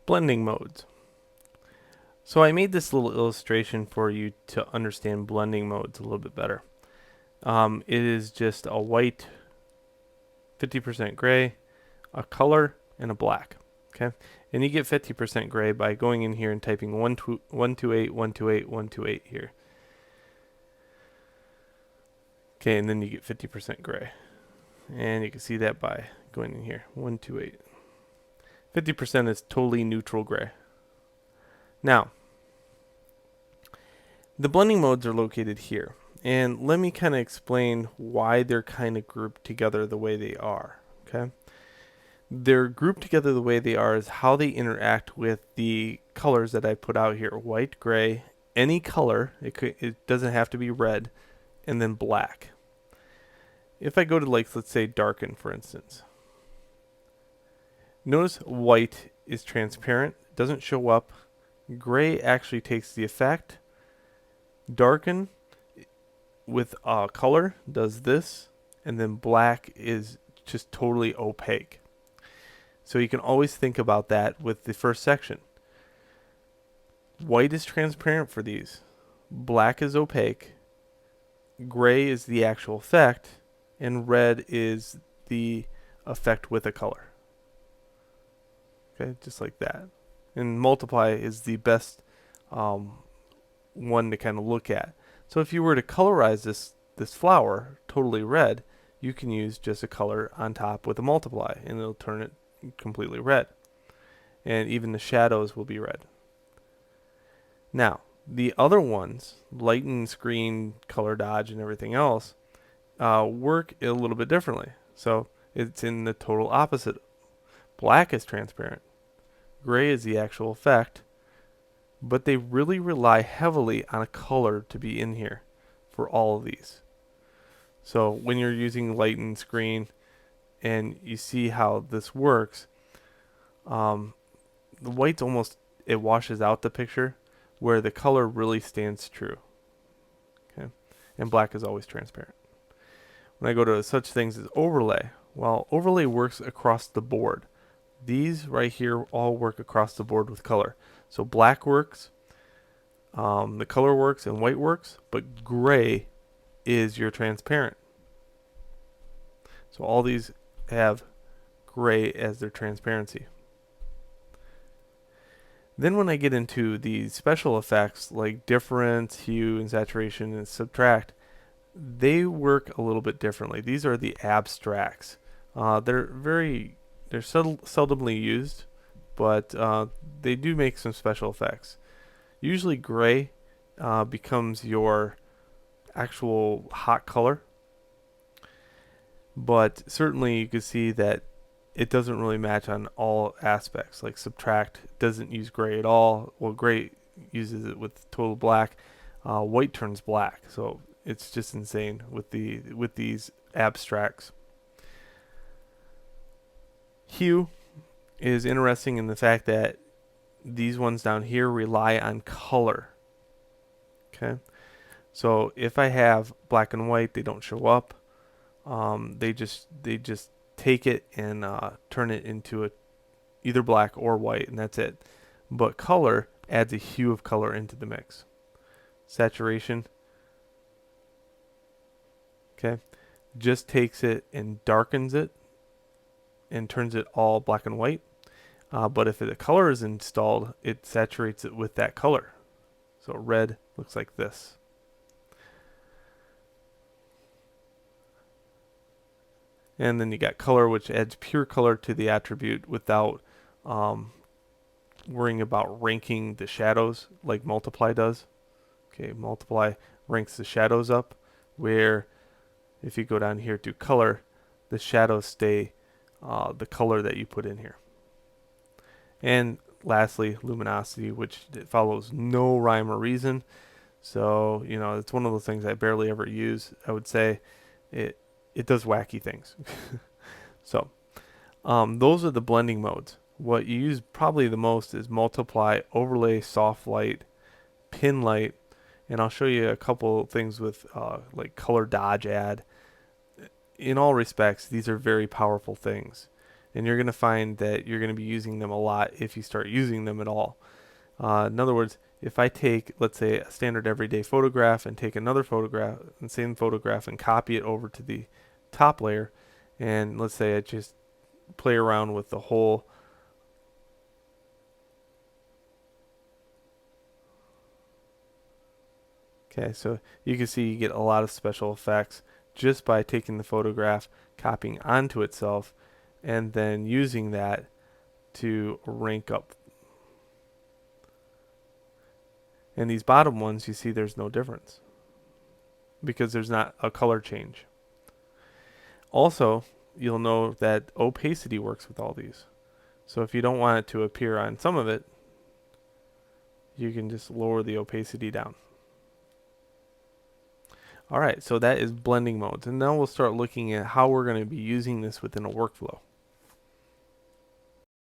Blending modes. So I made this little illustration for you to understand blending modes a little bit better. It is just a white, 50% gray, a color, and a black. Okay, and you get 50% gray by going in here and typing 128, 128, 128 here. Okay, and then you get 50% gray. And you can see that by going in here, 128. 50% is totally neutral gray. Now, the blending modes are located here. And let me kind of explain why they're kind of grouped together the way they are. Okay, they're grouped together the way they are is how they interact with the colors that I put out here: white, gray, any color. It doesn't have to be red, and then black. If I go to, like, let's say darken, for instance, notice white is transparent, doesn't show up. Gray actually takes the effect. Darken with color does this, and then black is just totally opaque. So you can always think about that with the first section. White is transparent for these. Black is opaque. Gray is the actual effect, and red is the effect with a color. Okay, just like that. And multiply is the best one to kind of look at. So if you were to colorize this flower totally red, you can use just a color on top with a multiply, and it'll turn it completely red. And even the shadows will be red. Now, the other ones, lighten, screen, color dodge, and everything else, work a little bit differently. So it's in the total opposite. Black is transparent. Gray is the actual effect. But they really rely heavily on a color to be in here for all of these. So when you're using lighten, screen, and you see how this works, the white's almost, it washes out the picture, where the color really stands true. Okay, and black is always transparent. When I go to such things as overlay, well, overlay works across the board. These right here all work across the board with color. So black works, the color works, and white works, but gray is your transparent. So all these have gray as their transparency. Then when I get into the special effects like difference, hue, and saturation, and subtract, they work a little bit differently. These are the abstracts. They're seldomly used, but they do make some special effects. Usually gray becomes your actual hot color, but certainly you can see that it doesn't really match on all aspects. Like subtract doesn't use gray at all. Well, gray uses it with total black. White turns black, so it's just insane with these abstracts. Hue is interesting in the fact that these ones down here rely on color. Okay, so if I have black and white, they don't show up. They just take it and turn it into either black or white, and that's it. But color adds a hue of color into the mix. Saturation, okay, just takes it and darkens it and turns it all black and white. But if a color is installed, it saturates it with that color. So red looks like this. And then you got color, which adds pure color to the attribute without worrying about ranking the shadows like multiply does. Okay, multiply ranks the shadows up, where if you go down here to color, the shadows stay the color that you put in here. And lastly, luminosity, which follows no rhyme or reason. So, you know, it's one of those things I barely ever use. I would say it does wacky things. So, those are the blending modes. What you use probably the most is multiply, overlay, soft light, pin light, and I'll show you a couple things with like color dodge add. In all respects, these are very powerful things. And you're going to find that you're going to be using them a lot if you start using them at all. In other words, if I take, let's say, a standard everyday photograph and take another photograph, the same photograph, and copy it over to the top layer, and let's say I just play around with the whole Okay, so you can see you get a lot of special effects just by taking the photograph, copying onto itself, and then using that to rank up. And these bottom ones, you see there's no difference because there's not a color change. Also, you'll know that opacity works with all these. So if you don't want it to appear on some of it, you can just lower the opacity down. Alright, so that is blending modes. And now we'll start looking at how we're going to be using this within a workflow.